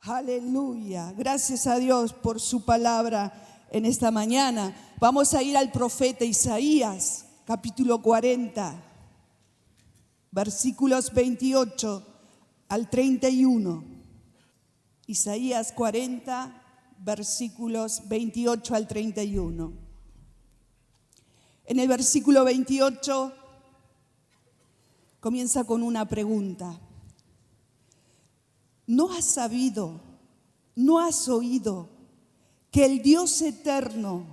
Aleluya. Gracias a Dios por su palabra en esta mañana. Vamos a ir al profeta Isaías, capítulo 40, versículos 28 al 31. Isaías 40, versículos 28 al 31. En el versículo 28 comienza con una pregunta. ¿No has sabido, no has oído que el Dios eterno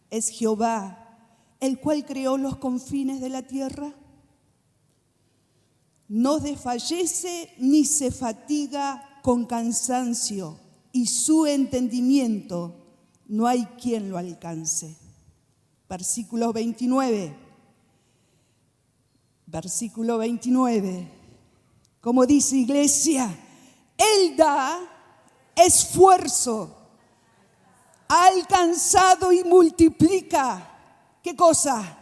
es Jehová, el cual creó los confines de la tierra? No desfallece ni se fatiga con cansancio, y su entendimiento no hay quien lo alcance. Versículo 29. Versículo 29. Como dice iglesia, Él da esfuerzo, ha alcanzado y multiplica. ¿Qué cosa?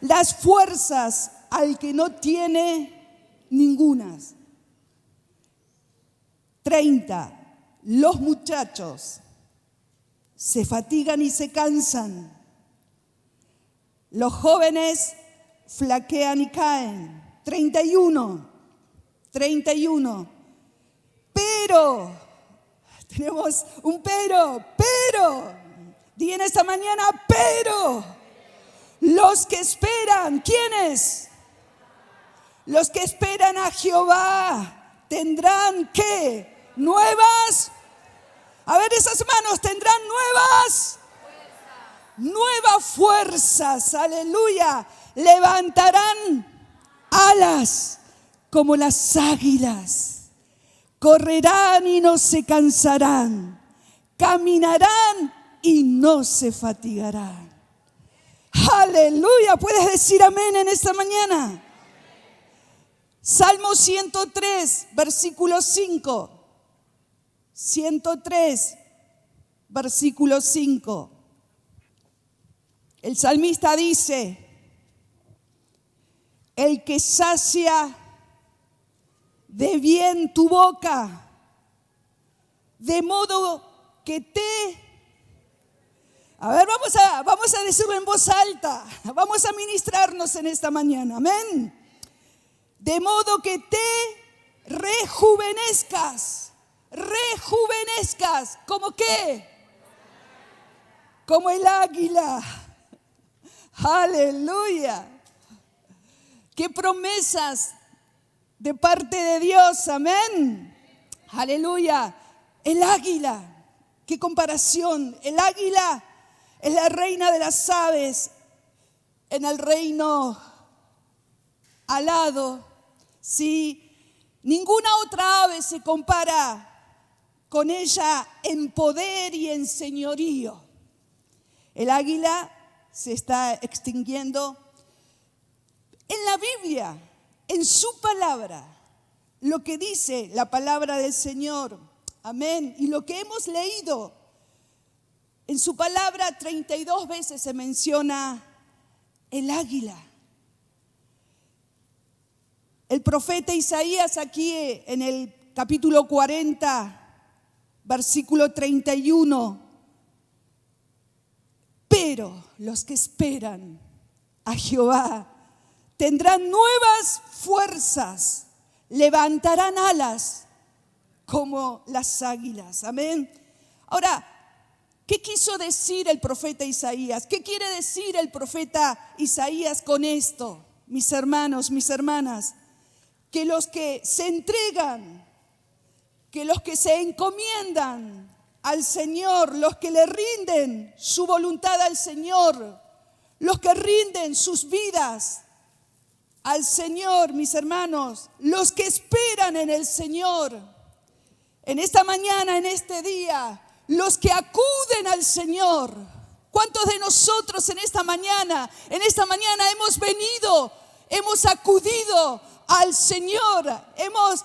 Las fuerzas al que no tiene ningunas. 30. Los muchachos se fatigan y se cansan. Los jóvenes flaquean y caen. 31. Pero, tenemos un pero, di en esta mañana, pero, los que esperan, ¿quiénes? Los que esperan a Jehová tendrán, ¿qué? Nuevas, a ver esas manos, tendrán nuevas fuerzas, aleluya, levantarán alas como las águilas. Correrán y no se cansarán, caminarán y no se fatigarán. Aleluya, ¿puedes decir amén en esta mañana? Salmo 103, versículo 5. 103, versículo 5. El salmista dice, el que sacia de bien tu boca, de modo que vamos a decirlo en voz alta, vamos a ministrarnos en esta mañana, amén. De modo que te rejuvenezcas, ¿como qué? Como el águila, aleluya. Qué promesas de parte de Dios, amén. Aleluya. El águila, qué comparación. El águila es la reina de las aves en el reino alado. Sí, ninguna otra ave se compara con ella en poder y en señorío. El águila se está extinguiendo. En la Biblia, en su palabra, lo que dice la palabra del Señor, amén, y lo que hemos leído, en su palabra 32 veces se menciona el águila. El profeta Isaías aquí en el capítulo 40, versículo 31, pero los que esperan a Jehová tendrán nuevas fuerzas, levantarán alas como las águilas. Amén. Ahora, ¿qué quiso decir el profeta Isaías? ¿Qué quiere decir el profeta Isaías con esto? Mis hermanos, mis hermanas, que los que se entregan, que los que se encomiendan al Señor, los que le rinden su voluntad al Señor, los que rinden sus vidas al Señor, mis hermanos, los que esperan en el Señor, en esta mañana, en este día, los que acuden al Señor. ¿Cuántos de nosotros en esta mañana hemos venido, hemos acudido al Señor, hemos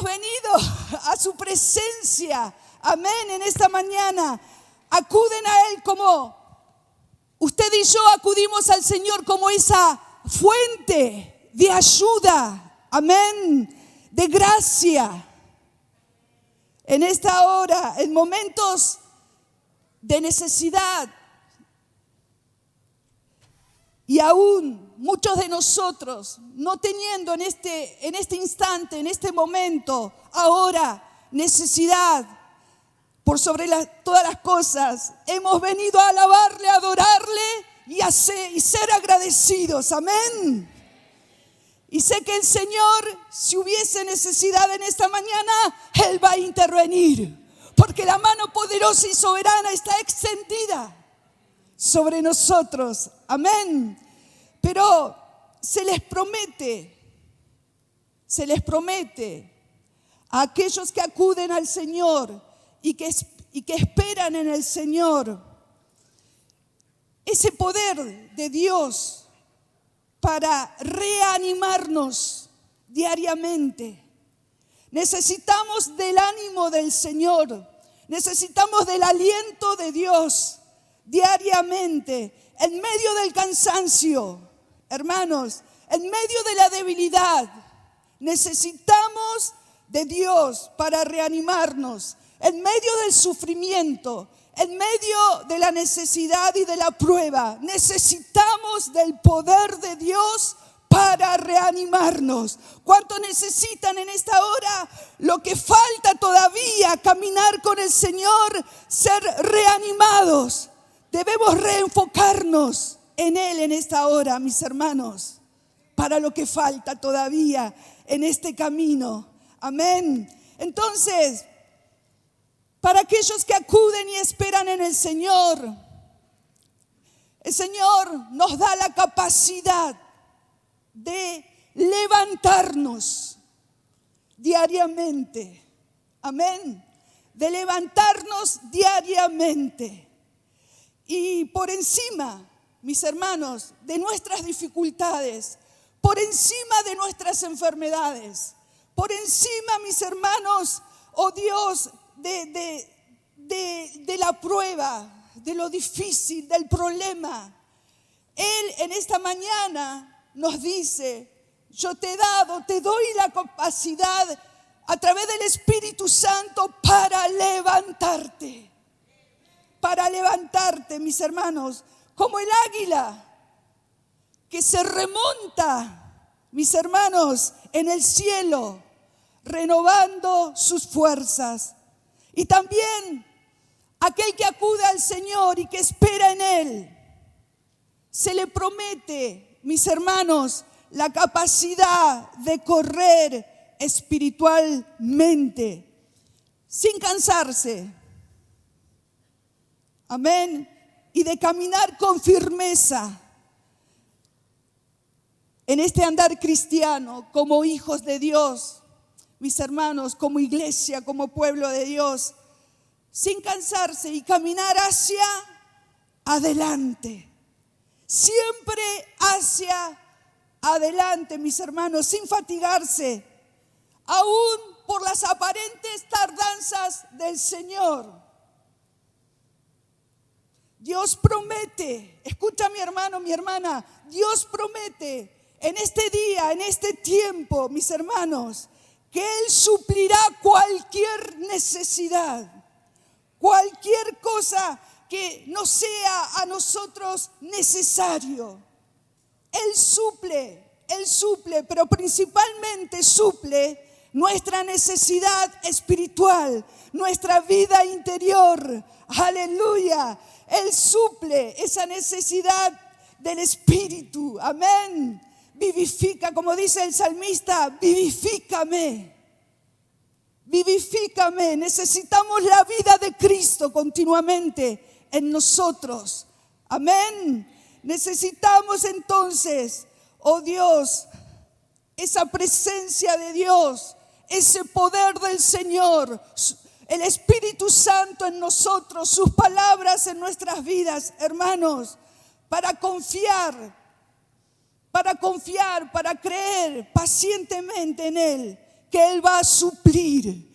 venido a su presencia? Amén, en esta mañana acuden a Él como usted y yo acudimos al Señor como esa fuente de ayuda, amén, de gracia. en esta hora, en momentos de necesidad, y aún muchos de nosotros no teniendo en este instante, en este momento, ahora necesidad por sobre todas las cosas, hemos venido a alabarle, a adorarle y ser agradecidos. Amén. Y sé que el Señor, si hubiese necesidad en esta mañana, Él va a intervenir, porque la mano poderosa y soberana está extendida sobre nosotros. Amén. Pero se les promete a aquellos que acuden al Señor y que esperan en el Señor ese poder de Dios para reanimarnos diariamente. Necesitamos del ánimo del Señor, necesitamos del aliento de Dios diariamente, en medio del cansancio, hermanos, en medio de la debilidad. Necesitamos de Dios para reanimarnos, en medio del sufrimiento, en medio de la necesidad y de la prueba. Necesitamos del poder de Dios para reanimarnos. ¿Cuántos necesitan en esta hora? Lo que falta todavía, caminar con el Señor, ser reanimados. Debemos reenfocarnos en Él en esta hora, mis hermanos, para lo que falta todavía en este camino. Amén. Entonces, para aquellos que acuden y esperan en el Señor nos da la capacidad de levantarnos diariamente. Amén. De levantarnos diariamente. Y por encima, mis hermanos, de nuestras dificultades, por encima de nuestras enfermedades, por encima, mis hermanos, oh Dios, de la prueba, de lo difícil, del problema. Él en esta mañana nos dice: yo te doy la capacidad a través del Espíritu Santo para levantarte. Para levantarte, mis hermanos, como el águila que se remonta, mis hermanos, en el cielo, renovando sus fuerzas. Y también aquel que acude al Señor y que espera en Él, se le promete, mis hermanos, la capacidad de correr espiritualmente, sin cansarse. Amén. Y de caminar con firmeza en este andar cristiano como hijos de Dios, mis hermanos, como iglesia, como pueblo de Dios, sin cansarse y caminar hacia adelante. Siempre hacia adelante, mis hermanos, sin fatigarse, aún por las aparentes tardanzas del Señor. Dios promete, escucha mi hermano, mi hermana, Dios promete en este día, en este tiempo, mis hermanos, que Él suplirá cualquier necesidad, cualquier cosa que no sea a nosotros necesario. Él suple, pero principalmente suple nuestra necesidad espiritual, nuestra vida interior. Aleluya. Él suple esa necesidad del Espíritu. Amén. Vivifica, como dice el salmista, vivifícame. Vivifícame. Necesitamos la vida de Cristo continuamente en nosotros. Amén. Necesitamos entonces, oh Dios, esa presencia de Dios, ese poder del Señor, el Espíritu Santo en nosotros, sus palabras en nuestras vidas, hermanos, para confiar, para creer pacientemente en Él, que Él va a suplir,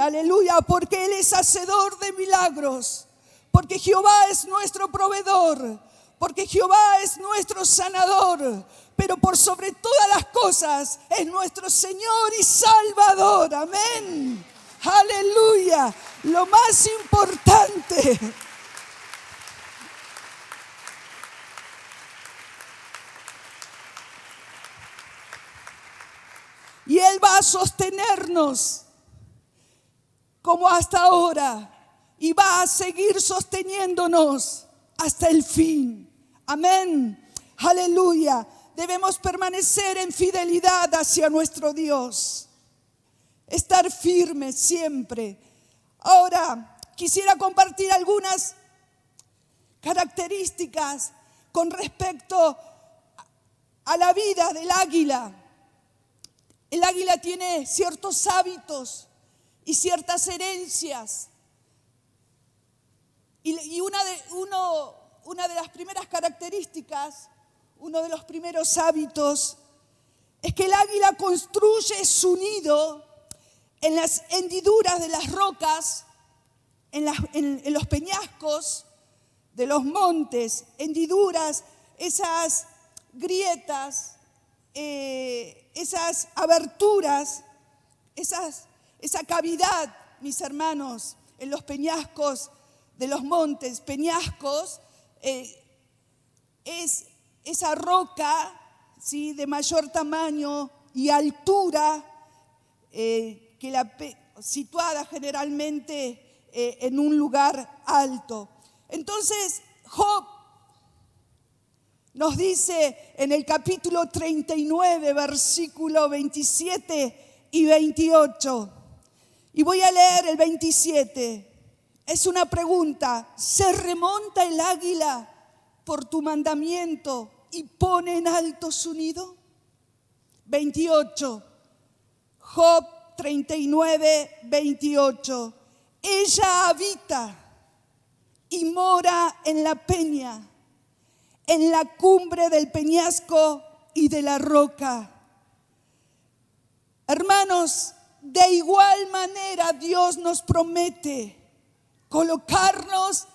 aleluya, porque Él es hacedor de milagros, porque Jehová es nuestro proveedor, porque Jehová es nuestro sanador, pero por sobre todas las cosas es nuestro Señor y Salvador. Amén. Aleluya. Lo más importante. Y Él va a sostenernos como hasta ahora. Y va a seguir sosteniéndonos hasta el fin. Amén. Aleluya. Debemos permanecer en fidelidad hacia nuestro Dios. Estar firmes siempre. Ahora, quisiera compartir algunas características con respecto a la vida del águila. El águila tiene ciertos hábitos y ciertas herencias. Y una de las primeras características, uno de los primeros hábitos, es que el águila construye su nido en las hendiduras de las rocas, en los peñascos de los montes, hendiduras, esas grietas, esas aberturas, esa cavidad, mis hermanos, en los peñascos de los montes. Peñascos es esa roca, ¿sí?, de mayor tamaño y altura, situada generalmente en un lugar alto. Entonces, Job nos dice en el capítulo 39, versículo 27 y 28. Y voy a leer el 27. Es una pregunta. ¿Se remonta el águila por tu mandamiento y pone en alto su nido? 28. Job 39, 28. Ella habita y mora en la peña, en la cumbre del peñasco y de la roca. Hermanos, de igual manera Dios nos promete colocarnos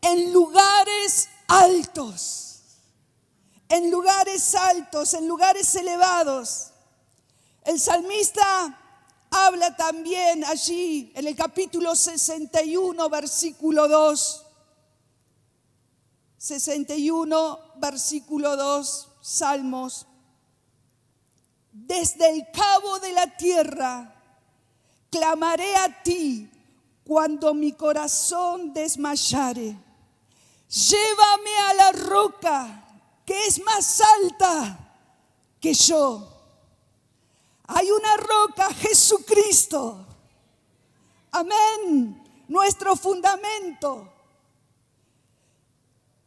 en lugares altos, en lugares altos, en lugares elevados. El salmista habla también allí en el capítulo 61, versículo 2. 61, versículo 2, Salmos. Desde el cabo de la tierra clamaré a ti cuando mi corazón desmayare. Llévame a la roca que es más alta que yo. Hay una roca, Jesucristo. Amén. Nuestro fundamento.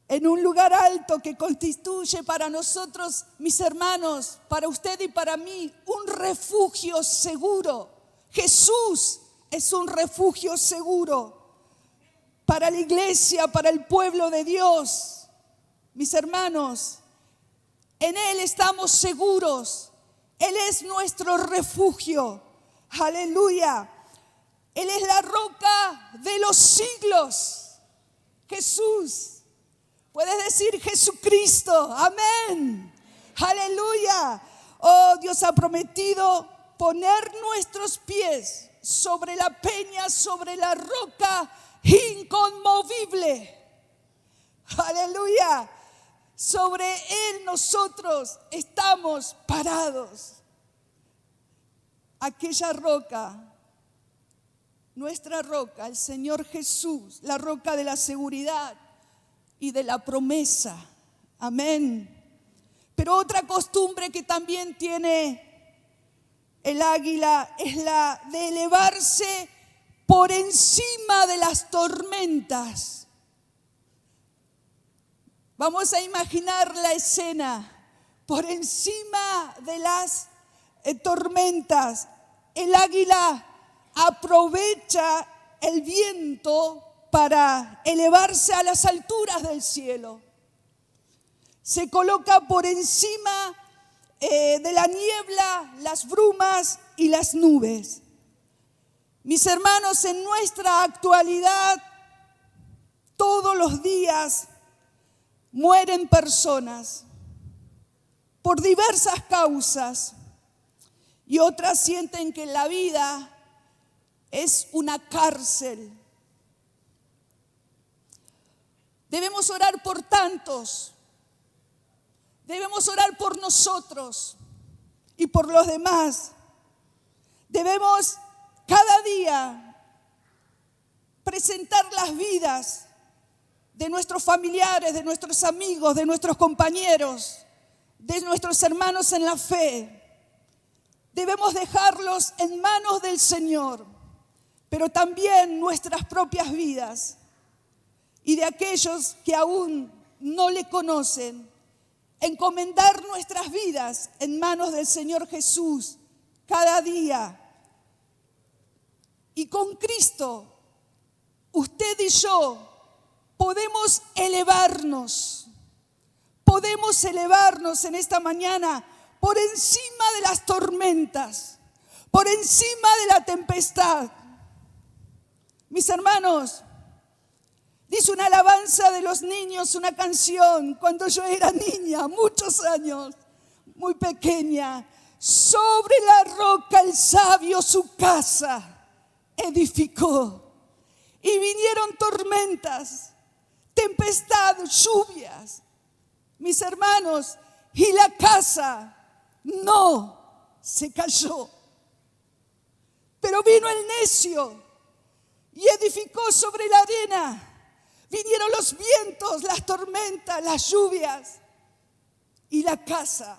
En un lugar alto que constituye para nosotros, mis hermanos, para usted y para mí, un refugio seguro. Jesús es un refugio seguro para la iglesia, para el pueblo de Dios. Mis hermanos, en Él estamos seguros. Él es nuestro refugio. Aleluya. Él es la roca de los siglos. Jesús. Puedes decir Jesucristo. Amén. Aleluya. Oh, Dios ha prometido poner nuestros pies sobre la peña, sobre la roca inconmovible. Aleluya. Sobre Él nosotros estamos parados. Aquella roca, nuestra roca, el Señor Jesús, la roca de la seguridad y de la promesa. Amén. Pero otra costumbre que también tiene el águila es la de elevarse por encima de las tormentas. Vamos a imaginar la escena. Por encima de las tormentas, el águila aprovecha el viento para elevarse a las alturas del cielo. Se coloca por encima de la niebla, las brumas y las nubes. Mis hermanos, en nuestra actualidad, todos los días mueren personas por diversas causas y otras sienten que la vida es una cárcel. Debemos orar por tantos, debemos orar por nosotros y por los demás. Debemos cada día presentar las vidas de nuestros familiares, de nuestros amigos, de nuestros compañeros, de nuestros hermanos en la fe. Debemos dejarlos en manos del Señor, pero también nuestras propias vidas y de aquellos que aún no le conocen, encomendar nuestras vidas en manos del Señor Jesús cada día. Y con Cristo, usted y yo podemos elevarnos en esta mañana por encima de las tormentas, por encima de la tempestad. Mis hermanos, dice una alabanza de los niños, una canción, cuando yo era niña, muchos años, muy pequeña. Sobre la roca el sabio su casa edificó. Y vinieron tormentas, tempestad, lluvias. Mis hermanos, y la casa no se cayó. Pero vino el necio y edificó sobre la arena. Vinieron los vientos, las tormentas, las lluvias, y la casa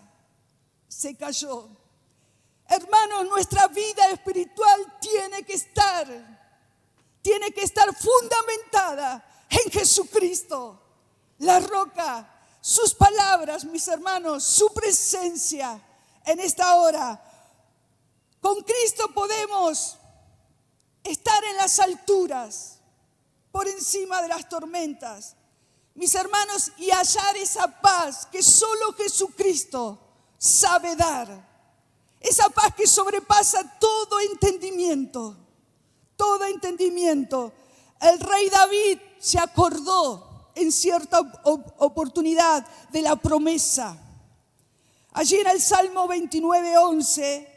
se cayó. Hermanos, nuestra vida espiritual tiene que estar fundamentada en Jesucristo, la roca, sus palabras, mis hermanos, su presencia en esta hora. Con Cristo podemos estar en las alturas, por encima de las tormentas, mis hermanos, y hallar esa paz que solo Jesucristo sabe dar. Esa paz que sobrepasa todo entendimiento, todo entendimiento. El rey David se acordó en cierta oportunidad de la promesa. Allí en el Salmo 29:11,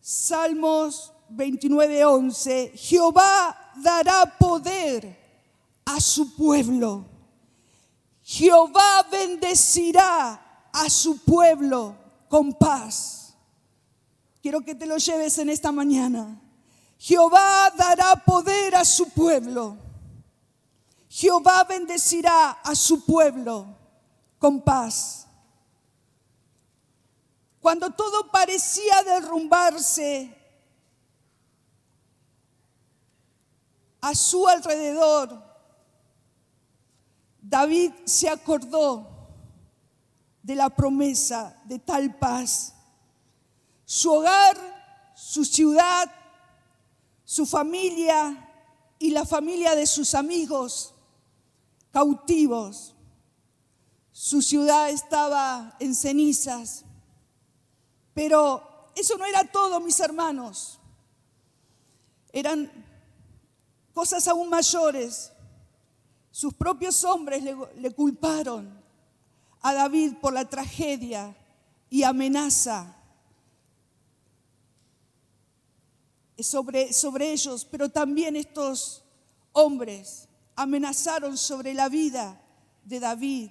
Salmos 29:11, Jehová dará poder a su pueblo. Jehová bendecirá a su pueblo con paz. Quiero que te lo lleves en esta mañana. Jehová dará poder a su pueblo. Jehová bendecirá a su pueblo con paz. Cuando todo parecía derrumbarse a su alrededor, David se acordó de la promesa de tal paz. Su hogar, su ciudad, su familia y la familia de sus amigos cautivos. Su ciudad estaba en cenizas. Pero eso no era todo, mis hermanos. Eran cosas aún mayores. Sus propios hombres le culparon a David por la tragedia y amenaza sobre ellos, pero también estos hombres amenazaron sobre la vida de David,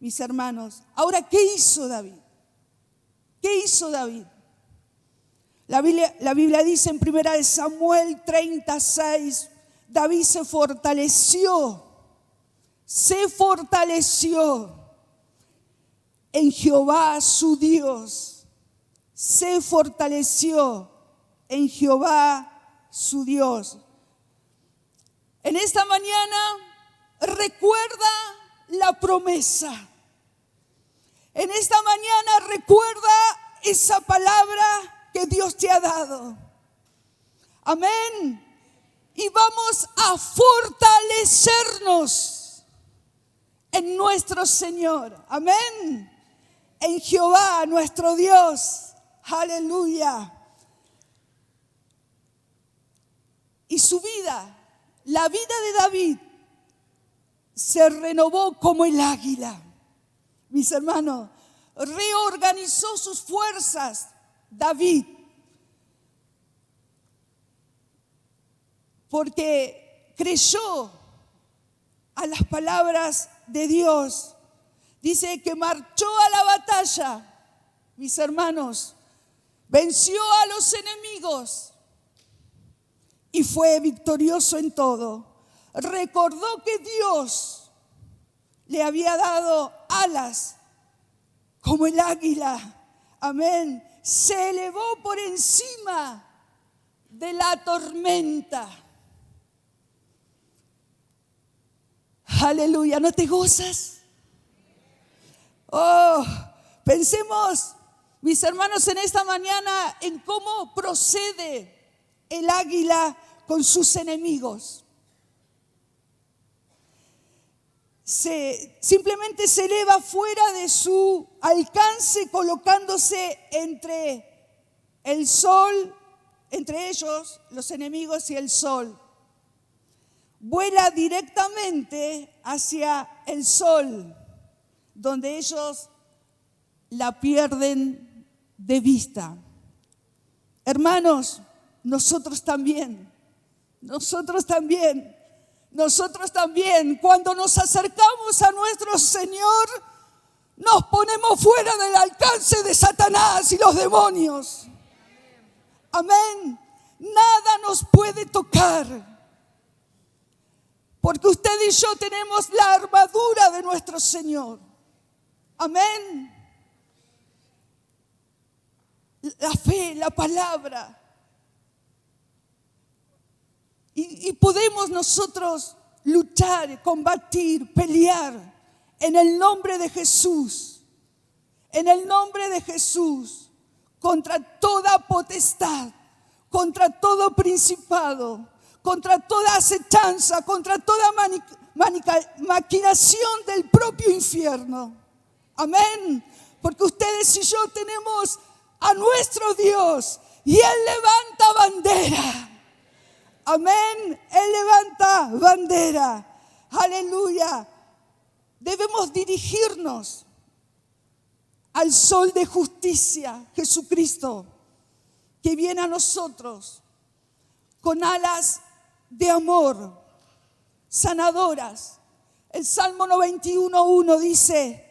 mis hermanos. Ahora, ¿qué hizo David? ¿Qué hizo David? La Biblia dice en 1 Samuel 36, David se fortaleció en Jehová su Dios. Se fortaleció en Jehová su Dios. En esta mañana recuerda la promesa. En esta mañana recuerda esa palabra que Dios te ha dado. Amén. Y vamos a fortalecernos en nuestro Señor. Amén. En Jehová, nuestro Dios. Aleluya. Y su vida, la vida de David, se renovó como el águila. Mis hermanos, reorganizó sus fuerzas David, porque creyó a las palabras de Dios. Dice que marchó a la batalla, mis hermanos, venció a los enemigos y fue victorioso en todo. Recordó que Dios le había dado alas como el águila. Amén. Se elevó por encima de la tormenta. Aleluya, ¿no te gozas? Oh, pensemos, mis hermanos, en esta mañana en cómo procede el águila con sus enemigos. Simplemente se eleva fuera de su alcance, colocándose entre el sol, entre ellos, los enemigos, y el sol. Vuela directamente hacia el sol, donde ellos la pierden de vista. Hermanos, nosotros también, cuando nos acercamos a nuestro Señor, nos ponemos fuera del alcance de Satanás y los demonios. Amén. Nada nos puede tocar, porque usted y yo tenemos la armadura de nuestro Señor. Amén. La fe, la palabra. Y podemos nosotros luchar, combatir, pelear en el nombre de Jesús. En el nombre de Jesús. Contra toda potestad, contra todo principado, contra toda acechanza, contra toda maquinación del propio infierno. Amén. Porque ustedes y yo tenemos a nuestro Dios y Él levanta bandera. Amén. Él levanta bandera. Aleluya. Debemos dirigirnos al sol de justicia, Jesucristo, que viene a nosotros con alas de amor, sanadoras. El Salmo 91:1 dice,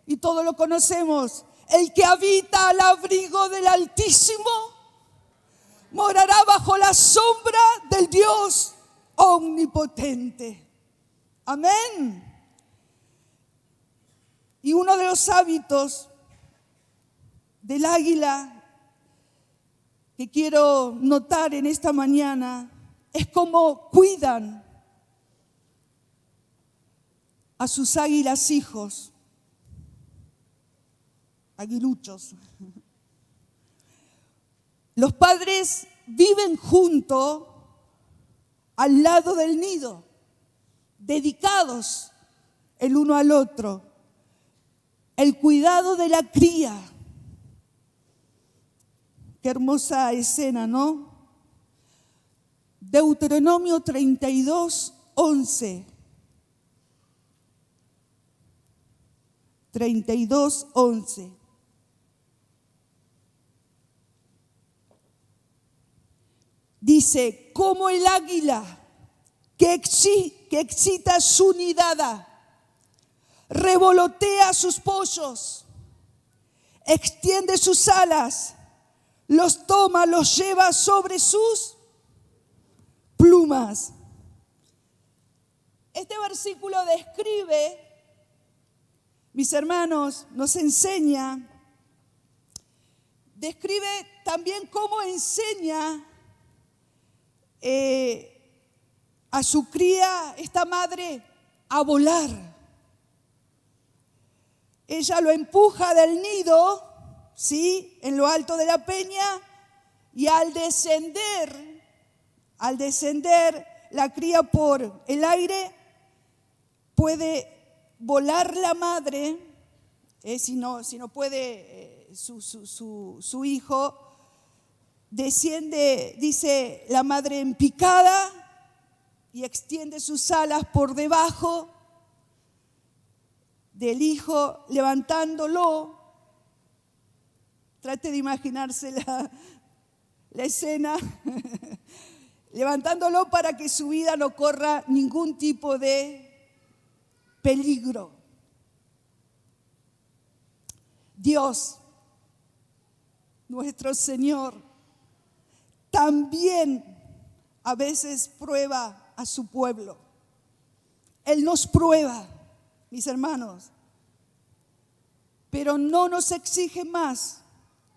y todos lo conocemos: el que habita al abrigo del Altísimo morará bajo la sombra del Dios omnipotente. Amén. Y uno de los hábitos del águila que quiero notar en esta mañana es cómo cuidan a sus águilas hijos, aguiluchos. Los padres viven junto al lado del nido, dedicados el uno al otro. El cuidado de la cría. Qué hermosa escena, ¿no? Deuteronomio 32:11. 32:11. Dice, como el águila que excita su nidada, revolotea sus pollos, extiende sus alas, los toma, los lleva sobre sus plumas. Este versículo describe, mis hermanos, nos enseña, describe también cómo enseña a su cría, esta madre, a volar. Ella lo empuja del nido, ¿sí?, en lo alto de la peña, y al descender la cría por el aire, puede volar la madre, si no puede su hijo, desciende, dice la madre, en picada y extiende sus alas por debajo del hijo levantándolo. Trate de imaginarse la escena. Levantándolo para que su vida no corra ningún tipo de peligro. Dios, nuestro Señor, también a veces prueba a su pueblo. Él nos prueba, mis hermanos, pero no nos exige más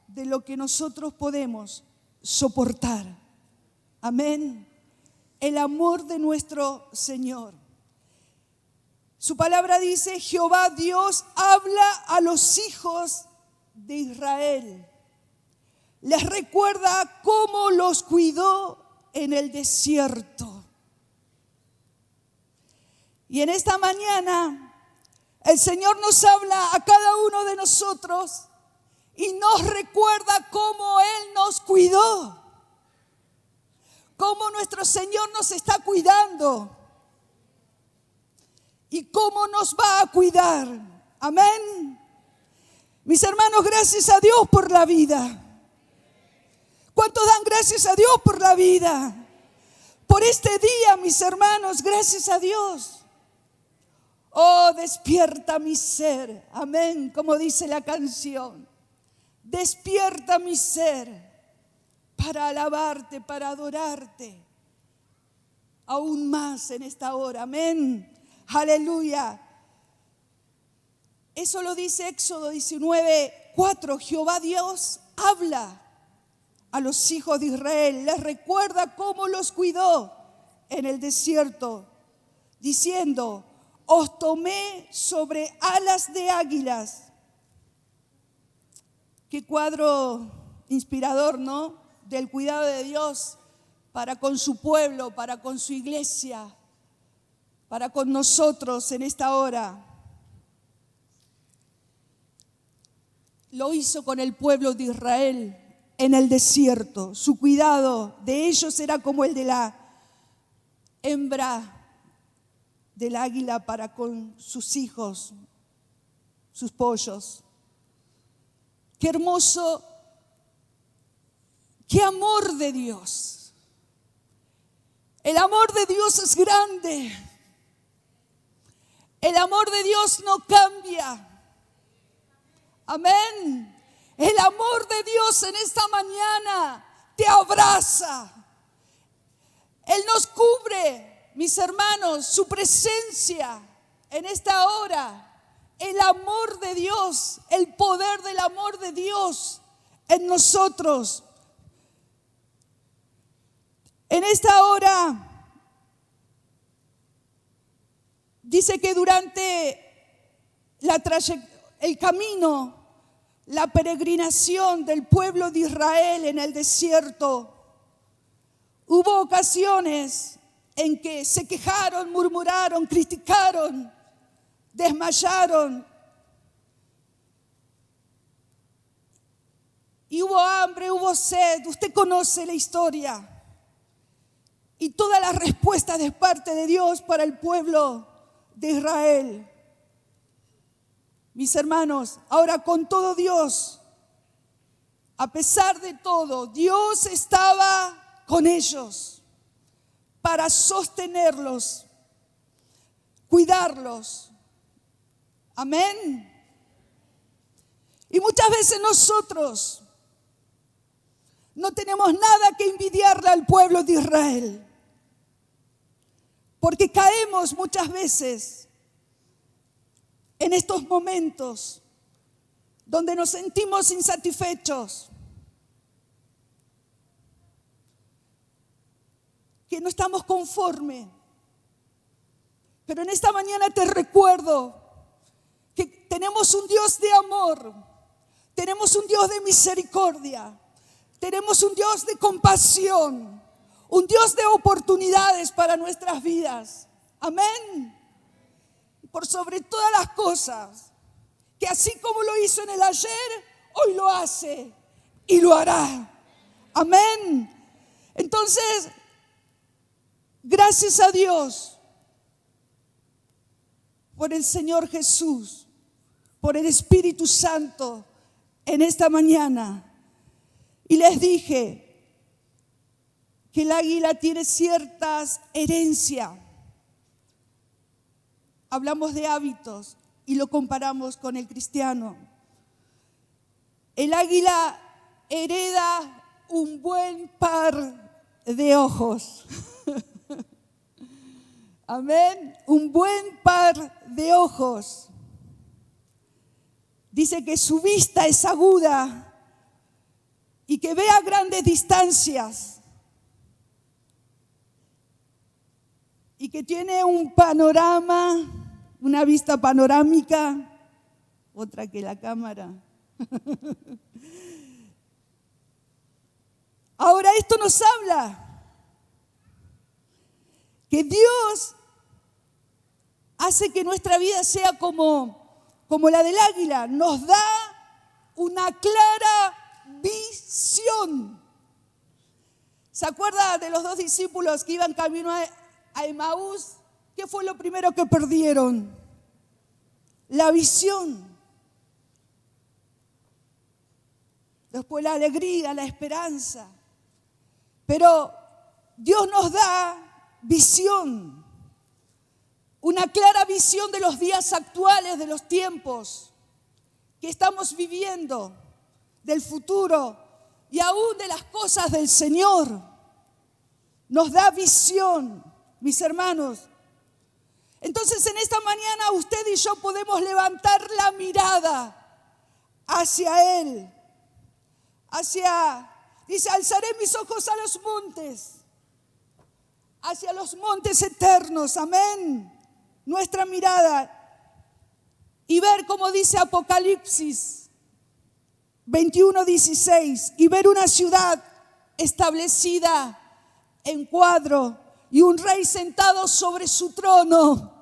de lo que nosotros podemos soportar. Amén. El amor de nuestro Señor. Su palabra dice: Jehová Dios habla a los hijos de Israel. Les recuerda cómo los cuidó en el desierto. Y en esta mañana el Señor nos habla a cada uno de nosotros y nos recuerda cómo Él nos cuidó. Cómo nuestro Señor nos está cuidando y cómo nos va a cuidar. Amén. Mis hermanos, gracias a Dios por la vida. ¿Cuántos dan gracias a Dios por la vida? Por este día, mis hermanos, gracias a Dios. Oh, despierta mi ser. Amén, como dice la canción. Despierta mi ser para alabarte, para adorarte, aún más en esta hora. Amén. Aleluya. Eso lo dice Éxodo 19:4. Jehová Dios habla a los hijos de Israel. Les recuerda cómo los cuidó en el desierto, diciendo: os tomé sobre alas de águilas. Qué cuadro inspirador, ¿no? Del cuidado de Dios para con su pueblo, para con su iglesia, para con nosotros en esta hora. Lo hizo con el pueblo de Israel en el desierto. Su cuidado de ellos era como el de la hembra del águila para con sus hijos, sus pollos. Qué hermoso. ¡Qué amor de Dios! El amor de Dios es grande. El amor de Dios no cambia. Amén. El amor de Dios en esta mañana te abraza. Él nos cubre, mis hermanos, su presencia en esta hora. El amor de Dios, el poder del amor de Dios en nosotros. En esta hora dice que durante el camino, la peregrinación del pueblo de Israel en el desierto, hubo ocasiones en que se quejaron, murmuraron, criticaron, desmayaron. Y hubo hambre, hubo sed. Usted conoce la historia. Y todas las respuestas de parte de Dios para el pueblo de Israel. Mis hermanos, ahora con todo Dios, a pesar de todo, Dios estaba con ellos para sostenerlos, cuidarlos. Amén. Y muchas veces nosotros no tenemos nada que envidiarle al pueblo de Israel. Porque caemos muchas veces en estos momentos donde nos sentimos insatisfechos, que no estamos conformes. Pero en esta mañana te recuerdo que tenemos un Dios de amor, tenemos un Dios de misericordia, tenemos un Dios de compasión, un Dios de oportunidades para nuestras vidas. Amén. Por sobre todas las cosas, que así como lo hizo en el ayer, hoy lo hace y lo hará. Amén. Entonces, gracias a Dios por el Señor Jesús, por el Espíritu Santo en esta mañana. Y les dije que el águila tiene ciertas herencias. Hablamos de hábitos y lo comparamos con el cristiano. El águila hereda un buen par de ojos. Amén. Un buen par de ojos. Dice que su vista es aguda y que ve a grandes distancias. Y que tiene un panorama, una vista panorámica, otra que la cámara. Ahora esto nos habla que Dios hace que nuestra vida sea como la del águila, nos da una clara visión. ¿Se acuerda de los 2 discípulos que iban camino a Emaús? ¿Qué fue lo primero que perdieron? La visión. Después la alegría, la esperanza. Pero Dios nos da visión. Una clara visión de los días actuales, de los tiempos que estamos viviendo, del futuro y aún de las cosas del Señor. Nos da visión, mis hermanos. Entonces en esta mañana usted y yo podemos levantar la mirada hacia Él. Dice, alzaré mis ojos a los montes, hacia los montes eternos, amén. Nuestra mirada y ver como dice Apocalipsis 21:16, y ver una ciudad establecida en cuadro y un rey sentado sobre su trono.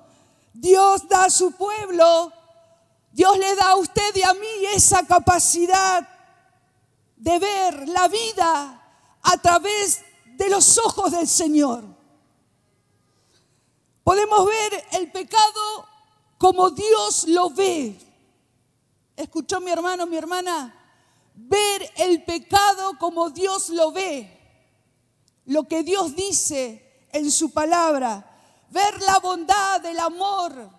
Dios da a su pueblo, Dios le da a usted y a mí esa capacidad de ver la vida a través de los ojos del Señor. Podemos ver el pecado como Dios lo ve. ¿Escuchó mi hermano, mi hermana? Ver el pecado como Dios lo ve. Lo que Dios dice en su palabra. Ver la bondad, el amor,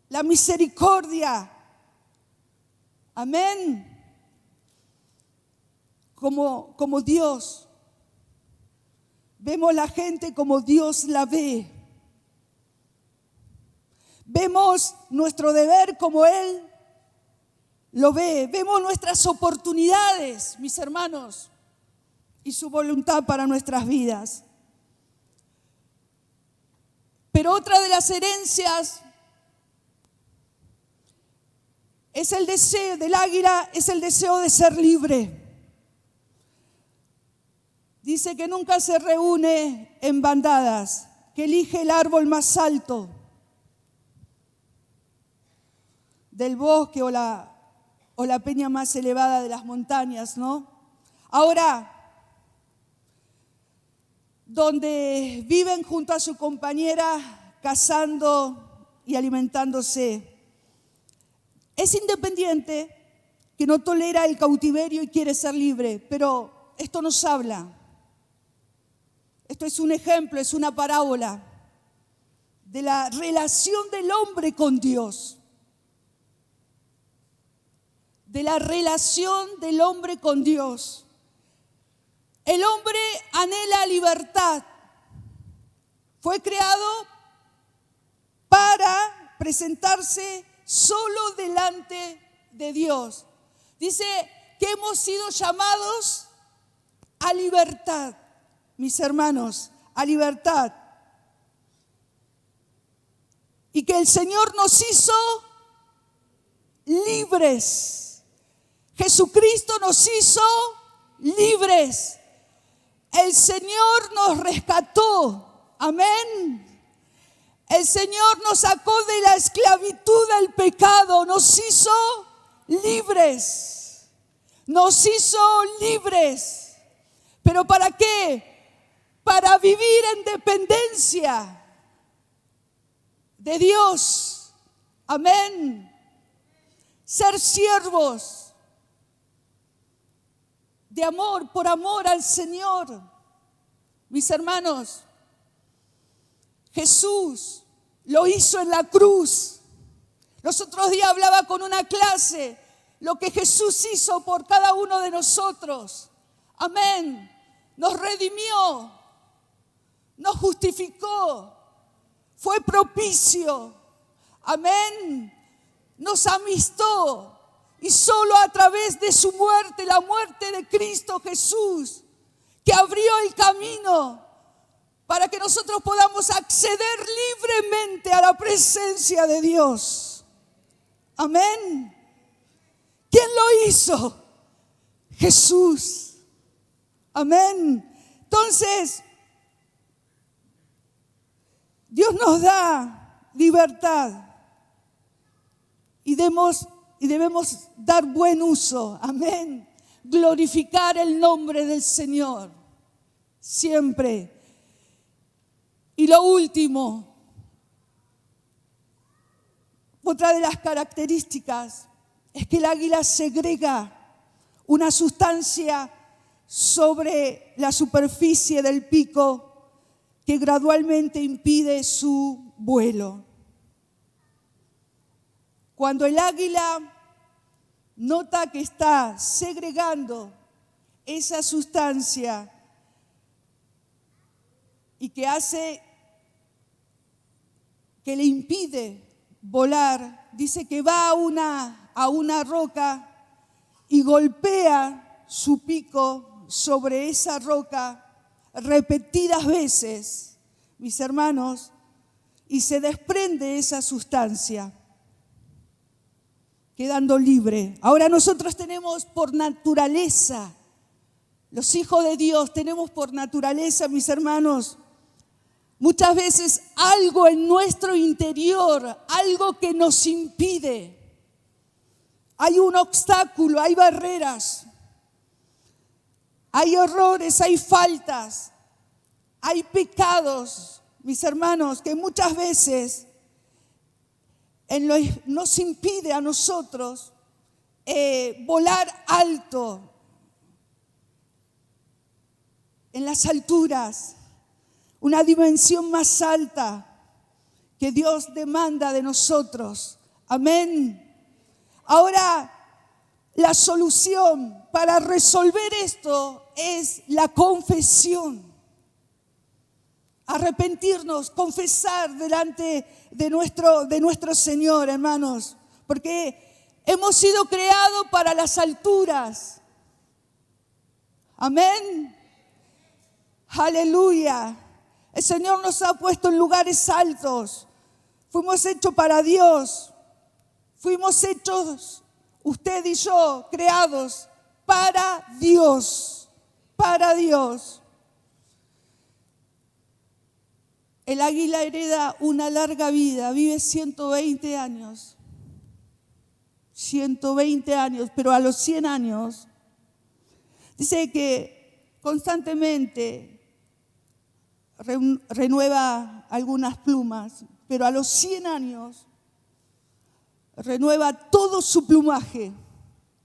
la misericordia. Amén. Como Dios. Vemos la gente como Dios la ve. Vemos nuestro deber como Él lo ve. Vemos nuestras oportunidades, mis hermanos, y su voluntad para nuestras vidas. Pero otra de las herencias es el deseo del águila, es el deseo de ser libre. Dice que nunca se reúne en bandadas, que elige el árbol más alto del bosque o la peña más elevada de las montañas, ¿no? Ahora, donde viven junto a su compañera, cazando y alimentándose. Es independiente, que no tolera el cautiverio y quiere ser libre, pero esto nos habla. Esto es un ejemplo, es una parábola de la relación del hombre con Dios. De la relación del hombre con Dios. El hombre anhela libertad. Fue creado para presentarse solo delante de Dios. Dice que hemos sido llamados a libertad, mis hermanos, a libertad. Y que el Señor nos hizo libres. Jesucristo nos hizo libres. El Señor nos rescató. Amén. El Señor nos sacó de la esclavitud del pecado. Nos hizo libres. Nos hizo libres. ¿Pero para qué? Para vivir en dependencia de Dios. Amén. ser siervos de amor, por amor al Señor. Mis hermanos, Jesús lo hizo en la cruz. Los otros días hablaba con una clase lo que Jesús hizo por cada uno de nosotros. Amén. Nos redimió, nos justificó, fue propicio. Amén. Nos amistó y solo a través de su muerte, la muerte de Cristo Jesús, que abrió el camino para que nosotros podamos acceder libremente a la presencia de Dios. Amén. ¿Quién lo hizo? Jesús. Amén. Entonces, Dios nos da libertad y debemos dar buen uso. Amén. Glorificar el nombre del Señor siempre. Y lo último, otra de las características es que el águila segrega una sustancia sobre la superficie del pico que gradualmente impide su vuelo. Cuando el águila nota que está segregando esa sustancia y que hace que le impide volar, dice que va a una roca y golpea su pico sobre esa roca repetidas veces, mis hermanos, y se desprende esa sustancia, quedando libre. Ahora nosotros tenemos por naturaleza, los hijos de Dios tenemos por naturaleza, mis hermanos, muchas veces algo en nuestro interior, algo que nos impide. Hay un obstáculo, hay barreras, hay errores, hay faltas, hay pecados, mis hermanos, que muchas veces nos impide a nosotros volar alto en las alturas, una dimensión más alta que Dios demanda de nosotros. Amén. Ahora, la solución para resolver esto es la confesión. Arrepentirnos, confesar delante de nuestro Señor, hermanos, porque hemos sido creados para las alturas. Amén. Aleluya. El Señor nos ha puesto en lugares altos. Fuimos hechos para Dios. Fuimos hechos, usted y yo, creados para Dios. Para Dios. El águila hereda una larga vida, vive 120 años. 120 años, pero a los 100 años, dice que constantemente renueva algunas plumas, pero a los 100 años renueva todo su plumaje,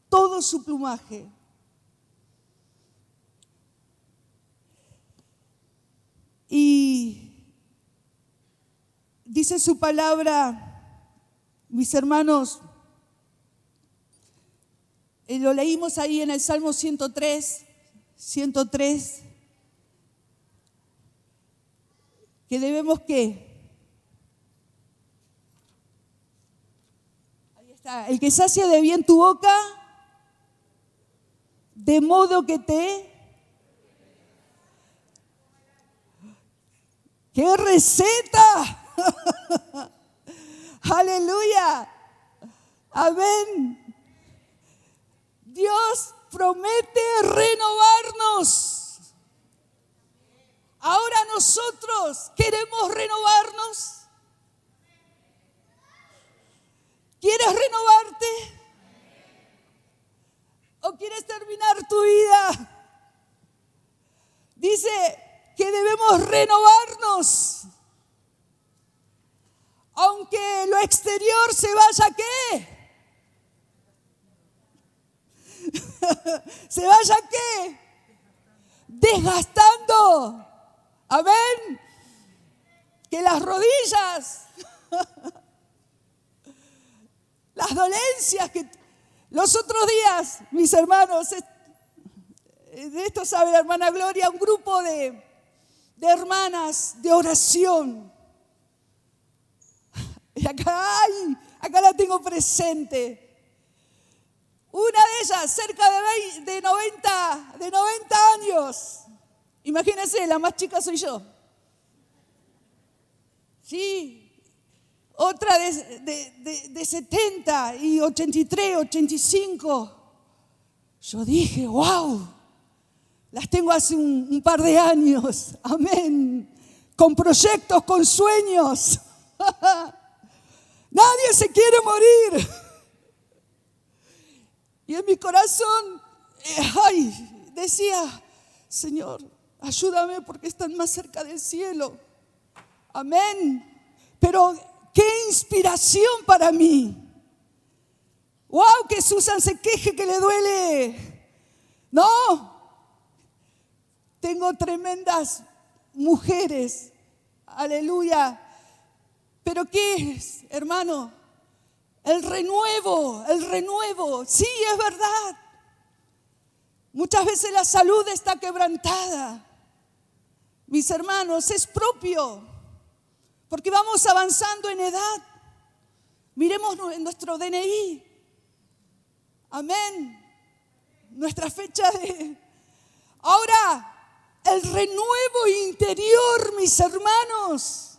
todo su plumaje. Y dice su palabra, mis hermanos, lo leímos ahí en el Salmo 103, que debemos ¿qué? Ahí está, el que sacia de bien tu boca, de modo que ¡qué receta! ¡Aleluya! Amén. Dios promete renovarnos. Ahora nosotros queremos renovarnos. ¿Quieres renovarte? ¿O quieres terminar tu vida? Dice que debemos renovarnos. Aunque lo exterior se vaya, ¿qué? ¿Se vaya qué? Desgastando. Amén. Que las rodillas, las dolencias que los otros días, mis hermanos, de esto sabe la hermana Gloria, un grupo de hermanas de oración. Y acá la tengo presente. Una de ellas, cerca de 90 años. Imagínense, la más chica soy yo. Sí, otra de 70 y 83, 85. Yo dije, wow, las tengo hace un par de años. Amén. Con proyectos, con sueños. Nadie se quiere morir. Y en mi corazón, decía, Señor, ayúdame porque están más cerca del cielo. Amén. Pero qué inspiración para mí. Wow, que Susan se queje que le duele. No. Tengo tremendas mujeres. Aleluya. Pero ¿qué es, hermano? El renuevo. Sí, es verdad. Muchas veces la salud está quebrantada. Mis hermanos, es propio. Porque vamos avanzando en edad. Miremos en nuestro DNI. Amén. Nuestra fecha de... Ahora, el renuevo interior, mis hermanos,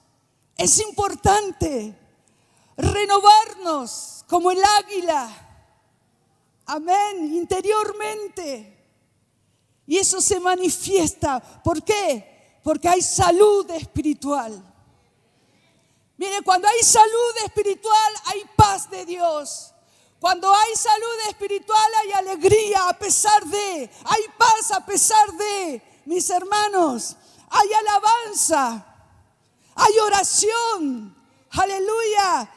es importante. Renovarnos como el águila. Amén. Interiormente. Y eso se manifiesta. ¿Por qué? Porque hay salud espiritual. Mire, cuando hay salud espiritual, hay paz de Dios. Cuando hay salud espiritual, hay alegría a pesar de. Hay paz a pesar de. Mis hermanos, hay alabanza. Hay oración. Aleluya.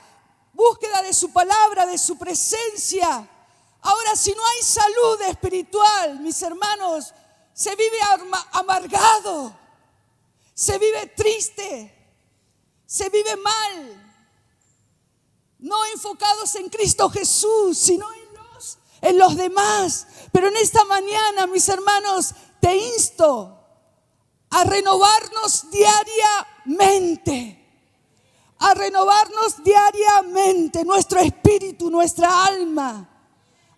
Búsqueda de su palabra, de su presencia. Ahora, si no hay salud espiritual, mis hermanos, se vive amargado, se vive triste, se vive mal, no enfocados en Cristo Jesús, sino en los demás. Pero en esta mañana, mis hermanos, te insto a renovarnos diariamente. A renovarnos diariamente nuestro espíritu, nuestra alma.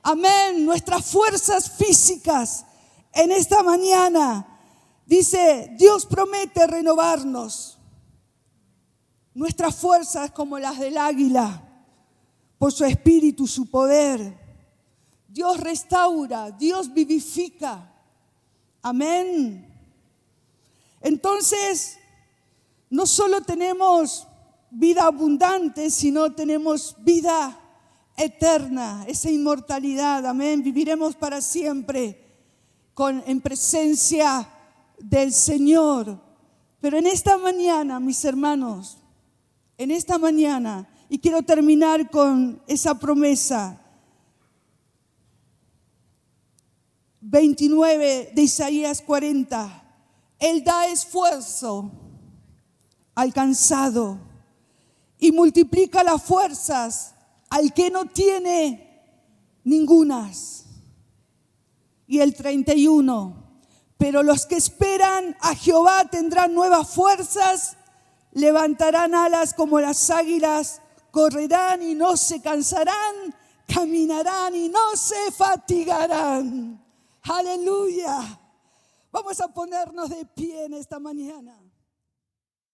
Amén. Nuestras fuerzas físicas. En esta mañana dice, Dios promete renovarnos. Nuestras fuerzas como las del águila. Por su espíritu, su poder. Dios restaura, Dios vivifica. Amén. Entonces, no solo tenemos vida abundante, sino tenemos vida eterna, esa inmortalidad, amén. Viviremos para siempre en presencia del Señor. Pero en esta mañana, mis hermanos, en esta mañana, y quiero terminar con esa promesa, 29 de Isaías 40, Él da esfuerzo al cansado y multiplica las fuerzas al que no tiene ningunas. Y el 31, pero los que esperan a Jehová tendrán nuevas fuerzas, levantarán alas como las águilas, correrán y no se cansarán, caminarán y no se fatigarán. Aleluya. Vamos a ponernos de pie en esta mañana.